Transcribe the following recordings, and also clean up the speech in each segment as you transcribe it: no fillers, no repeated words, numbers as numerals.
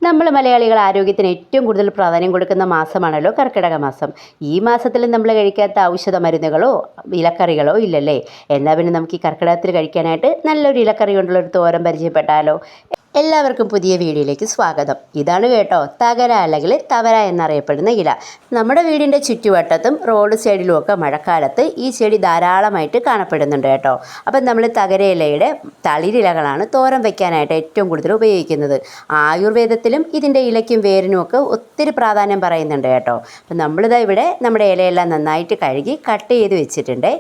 നമ്മൾ മലയാളികൾ ആരോഗ്യത്തിന് ഏറ്റവും കൂടുതൽ പ്രാധാന്യം കൊടുക്കുന്ന മാസമാണല്ലോ കർക്കിടക മാസം. ഈ മാസത്തിൽ നമ്മൾ കഴിക്കാത്ത ഔഷധ മരുന്നുകളോ ഇലക്കറികളോ ഇല്ലല്ലേ. എന്നാൽ പിന്നെ നമുക്ക് ഈ കർക്കിടകത്തിൽ കഴിക്കാനായിട്ട് നല്ലൊരു ഇലക്കറി കൊണ്ടുള്ളൊരു തോരൻ പരിചയപ്പെട്ടാലോ. എല്ലാവർക്കും പുതിയ വീഡിയോയിലേക്ക് സ്വാഗതം. ഇതാണ് കേട്ടോ തകര അല്ലെങ്കിൽ തവര എന്നറിയപ്പെടുന്ന ഇല. നമ്മുടെ വീടിൻ്റെ ചുറ്റുവട്ടത്തും റോഡ് സൈഡിലുമൊക്കെ മഴക്കാലത്ത് ഈ ചെടി ധാരാളമായിട്ട് കാണപ്പെടുന്നുണ്ട് കേട്ടോ. അപ്പം നമ്മൾ തകര ഇലയുടെ തളിരിലകളാണ് തോരൻ വയ്ക്കാനായിട്ട് ഏറ്റവും കൂടുതൽ ഉപയോഗിക്കുന്നത്. ആയുർവേദത്തിലും ഇതിൻ്റെ ഇലയ്ക്കും വേരിനുമൊക്കെ ഒത്തിരി പ്രാധാന്യം പറയുന്നുണ്ട് കേട്ടോ. അപ്പം നമ്മളിതാ ഇവിടെ നമ്മുടെ ഇലയെല്ലാം നന്നായിട്ട് കഴുകി കട്ട് ചെയ്ത് വെച്ചിട്ടുണ്ട്.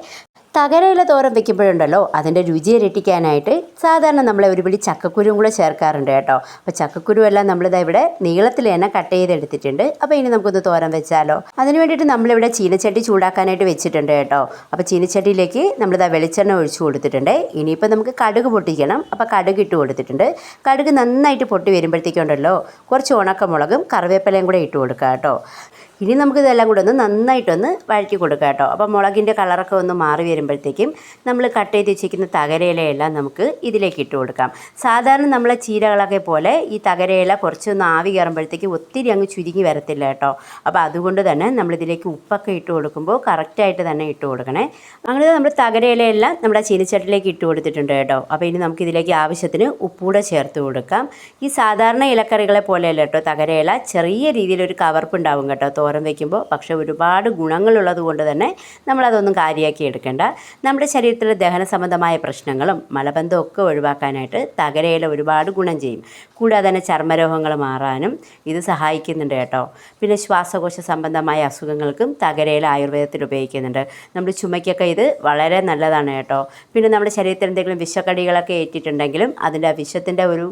തകരയില തോരൻ വെക്കുമ്പോഴുണ്ടല്ലോ അതിൻ്റെ രുചി ഇരട്ടിക്കാനായിട്ട് സാധാരണ നമ്മൾ ഒരു പിടി ചക്കക്കുരുവും കൂടെ ചേർക്കാറുണ്ട് കേട്ടോ. അപ്പോൾ ചക്കക്കുരുവെല്ലാം നമ്മളിതാ ഇവിടെ നീളത്തിൽ തന്നെ കട്ട് ചെയ്തെടുത്തിട്ടുണ്ട്. അപ്പോൾ ഇനി നമുക്കൊന്ന് തോരൻ വെച്ചാലോ. അതിന് വേണ്ടിയിട്ട് നമ്മളിവിടെ ചീനച്ചട്ടി ചൂടാക്കാനായിട്ട് വെച്ചിട്ടുണ്ട് കേട്ടോ. അപ്പോൾ ചീനച്ചട്ടിയിലേക്ക് നമ്മളിതാ വെളിച്ചെണ്ണ ഒഴിച്ചു കൊടുത്തിട്ടുണ്ട്. ഇനിയിപ്പോൾ നമുക്ക് കടുക് പൊട്ടിക്കണം. അപ്പോൾ കടുക് ഇട്ട് കൊടുത്തിട്ടുണ്ട്. കടുക് നന്നായിട്ട് പൊട്ടി വരുമ്പോഴത്തേക്കുണ്ടല്ലോ കുറച്ച് ഉണക്കമുളകും കറിവേപ്പിലയും കൂടെ ഇട്ട് കൊടുക്കുക കേട്ടോ. ഇനി നമുക്കിതെല്ലാം കൂടെ ഒന്ന് നന്നായിട്ടൊന്ന് വഴറ്റി കൊടുക്കുക കേട്ടോ. അപ്പോൾ മുളകിൻ്റെ കളറൊക്കെ ഒന്ന് മാറി വരുമ്പോഴത്തേക്കും നമ്മൾ കട്ട് ചെയ്ത് വെച്ചിരിക്കുന്ന തകരയിലയെല്ലാം നമുക്ക് ഇതിലേക്ക് ഇട്ട് കൊടുക്കാം. സാധാരണ നമ്മളെ ചീരകളൊക്കെ പോലെ ഈ തകരയില കുറച്ചൊന്ന് ആവി കയറുമ്പോഴത്തേക്കും ഒത്തിരി അങ്ങ് ചുരുങ്ങി വരത്തില്ല കേട്ടോ. അപ്പോൾ അതുകൊണ്ട് തന്നെ നമ്മളിതിലേക്ക് ഉപ്പൊക്കെ ഇട്ട് കൊടുക്കുമ്പോൾ കറക്റ്റായിട്ട് തന്നെ ഇട്ട് കൊടുക്കണേ. അങ്ങനെ നമ്മൾ തകരയിലയെല്ലാം നമ്മുടെ ചീനിച്ചട്ടിലേക്ക് ഇട്ട് കൊടുത്തിട്ടുണ്ട് കേട്ടോ. അപ്പോൾ ഇനി നമുക്കിതിലേക്ക് ആവശ്യത്തിന് ഉപ്പൂടെ ചേർത്ത് കൊടുക്കാം. ഈ സാധാരണ ഇലക്കറികളെ പോലെയല്ല കേട്ടോ തകരയില, ചെറിയ രീതിയിലൊരു കവർപ്പുണ്ടാവും കേട്ടോ തോരൻ വയ്ക്കുമ്പോൾ. പക്ഷേ ഒരുപാട് ഗുണങ്ങളുള്ളത് കൊണ്ട് തന്നെ നമ്മളതൊന്നും കാര്യമാക്കി എടുക്കേണ്ട. നമ്മുടെ ശരീരത്തിലെ ദഹന സംബന്ധമായ പ്രശ്നങ്ങളും മലബന്ധവും ഒക്കെ ഒഴിവാക്കാനായിട്ട് തകരയില ഒരുപാട് ഗുണം ചെയ്യും. കൂടാതെ തന്നെ ചർമ്മരോഗങ്ങൾ മാറാനും ഇത് സഹായിക്കുന്നുണ്ട് കേട്ടോ. പിന്നെ ശ്വാസകോശ സംബന്ധമായ അസുഖങ്ങൾക്കും തകരയില ആയുർവേദത്തിൽ ഉപയോഗിക്കുന്നുണ്ട്. നമ്മുടെ ചുമയ്ക്കൊക്കെ ഇത് വളരെ നല്ലതാണ് കേട്ടോ. പിന്നെ നമ്മുടെ ശരീരത്തിൽ എന്തെങ്കിലും വിഷക്കടികളൊക്കെ ഏറ്റിട്ടുണ്ടെങ്കിലും അതിൻ്റെ വിഷത്തിൻ്റെ ഒരു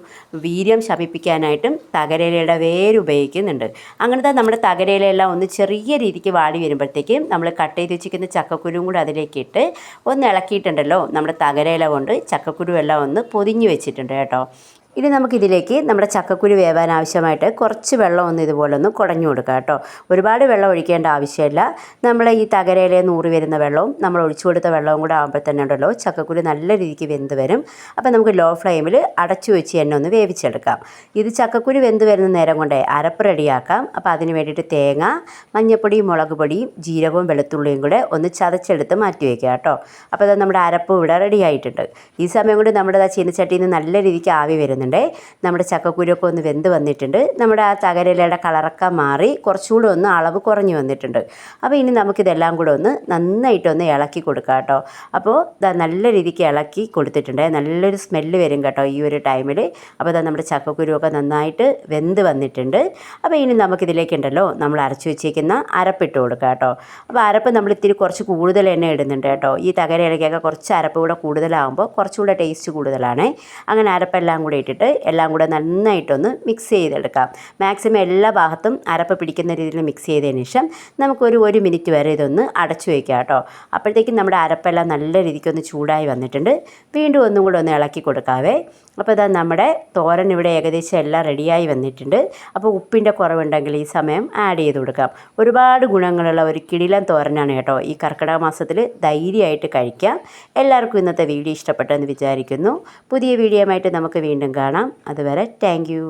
വീര്യം ശമിപ്പിക്കാനായിട്ടും തകരയിലയുടെ വേര് ഉപയോഗിക്കുന്നുണ്ട്. അങ്ങനത്തെ നമ്മുടെ തകരയിലെല്ലാം ഒന്ന് ചെറിയ രീതിക്ക് വാടി വരുമ്പോഴത്തേക്കും നമ്മൾ കട്ട് ചെയ്ത് വെച്ചിരിക്കുന്ന ചക്കക്കുരുവും കൂടെ അതിലേക്ക് ഇട്ട് ഒന്ന് ഇളക്കിയിട്ടുണ്ടല്ലോ നമ്മുടെ തകരയില കൊണ്ട് ചക്കക്കുരു എല്ലാം ഒന്ന് പൊതിഞ്ഞ് വെച്ചിട്ടുണ്ട് കേട്ടോ. ഇനി നമുക്കിതിലേക്ക് നമ്മുടെ ചക്കക്കുരു വേവാൻ ആവശ്യമായിട്ട് കുറച്ച് വെള്ളം ഒന്ന് ഇതുപോലെ ഒന്ന് കുടഞ്ഞു കൊടുക്കുക കേട്ടോ. ഒരുപാട് വെള്ളം ഒഴിക്കേണ്ട ആവശ്യമില്ല. നമ്മൾ ഈ തകരയിലെ നൂറി വരുന്ന വെള്ളവും നമ്മൾ ഒഴിച്ചു കൊടുത്ത വെള്ളവും കൂടെ ആകുമ്പോൾ തന്നെ ഉണ്ടല്ലോ ചക്കക്കുരു നല്ല രീതിക്ക് വെന്ത് വരും. അപ്പോൾ നമുക്ക് ലോ ഫ്ലെയിമിൽ അടച്ചു വെച്ച് തന്നെ ഒന്ന് വേവിച്ചെടുക്കാം. ഇത് ചക്കക്കുരു വെന്ത് വരുന്ന നേരം കൊണ്ട് അരപ്പ് റെഡിയാക്കാം. അപ്പോൾ അതിന് വേണ്ടിയിട്ട് തേങ്ങ, മഞ്ഞൾപ്പൊടിയും മുളക് പൊടിയും ജീരകവും വെളുത്തുള്ളിയും കൂടെ ഒന്ന് ചതച്ചെടുത്ത് മാറ്റി വയ്ക്കുക കേട്ടോ. അപ്പോൾ അത് നമ്മുടെ അരപ്പ് ഇവിടെ റെഡി ആയിട്ടുണ്ട്. ഈ സമയം കൊണ്ട് നമ്മുടെ ചീനച്ചട്ടിയിൽ നിന്ന് നല്ല രീതിക്ക് ആവി വരുന്നുണ്ട്. നമ്മുടെ ചക്കക്കുരുവൊക്കെ ഒന്ന് വെന്ത് വന്നിട്ടുണ്ട്. നമ്മുടെ ആ തകരയിലയുടെ കളറൊക്കെ മാറി കുറച്ചുകൂടെ ഒന്ന് അളവ് കുറഞ്ഞു വന്നിട്ടുണ്ട്. അപ്പോൾ ഇനി നമുക്കിതെല്ലാം കൂടെ ഒന്ന് നന്നായിട്ടൊന്ന് ഇളക്കി കൊടുക്കാം കേട്ടോ. അപ്പോൾ നല്ല രീതിക്ക് ഇളക്കി കൊടുത്തിട്ടുണ്ട്. നല്ലൊരു സ്മെല്ല് വരും കേട്ടോ ഈ ഒരു ടൈമിൽ. അപ്പോൾ നമ്മുടെ ചക്കക്കുരുവൊക്കെ നന്നായിട്ട് വെന്ത് വന്നിട്ടുണ്ട്. അപ്പോൾ ഇനി നമുക്കിതിലേക്കുണ്ടല്ലോ നമ്മൾ അരച്ചു വെച്ചേക്കുന്ന അരപ്പിട്ട് കൊടുക്കാം കേട്ടോ. അപ്പോൾ അരപ്പ് നമ്മൾ ഇത്തിരി കുറച്ച് കൂടുതൽ എണ്ണ ഇടുന്നുണ്ട് കേട്ടോ. ഈ തകരയിലക്കൊക്കെ കുറച്ച് അരപ്പ് കൂടെ കൂടുതലാകുമ്പോൾ കുറച്ചുകൂടെ ടേസ്റ്റ് കൂടുതലാണ്. അങ്ങനെ അരപ്പെല്ലാം കൂടെ ഇട്ടിട്ട് എല്ലാം കൂടെ നന്നായിട്ടൊന്ന് മിക്സ് ചെയ്തെടുക്കാം. മാക്സിമം എല്ലാ ഭാഗത്തും അരപ്പ് പിടിക്കുന്ന രീതിയിൽ മിക്സ് ചെയ്തതിന് ശേഷം നമുക്കൊരു 1 മിനിറ്റ് വരെ ഇതൊന്ന് അടച്ചു വയ്ക്കാം കേട്ടോ. അപ്പോഴത്തേക്കും നമ്മുടെ അരപ്പെല്ലാം നല്ല രീതിക്കൊന്ന് ചൂടായി വന്നിട്ടുണ്ട്. വീണ്ടും ഒന്നും കൂടെ ഒന്ന് ഇളക്കി കൊടുക്കാവേ. അപ്പോൾ ഇതാ നമ്മുടെ തോരൻ ഇവിടെ ഏകദേശം എല്ലാം റെഡിയായി വന്നിട്ടുണ്ട്. അപ്പോൾ ഉപ്പിൻ്റെ കുറവുണ്ടെങ്കിൽ ഈ സമയം ആഡ് ചെയ്ത് കൊടുക്കാം. ഒരുപാട് ഗുണങ്ങളുള്ള ഒരു കിടിലൻ തോരനാണ് കേട്ടോ. ഈ കർക്കിടക മാസത്തിൽ ധൈര്യമായിട്ട് കഴിക്കാം. എല്ലാവർക്കും ഇന്നത്തെ വീഡിയോ ഇഷ്ടപ്പെട്ടെന്ന് വിചാരിക്കുന്നു. പുതിയ വീഡിയോയുമായിട്ട് നമുക്ക് വീണ്ടും കാണാം. അതുവരെ താങ്ക് യു.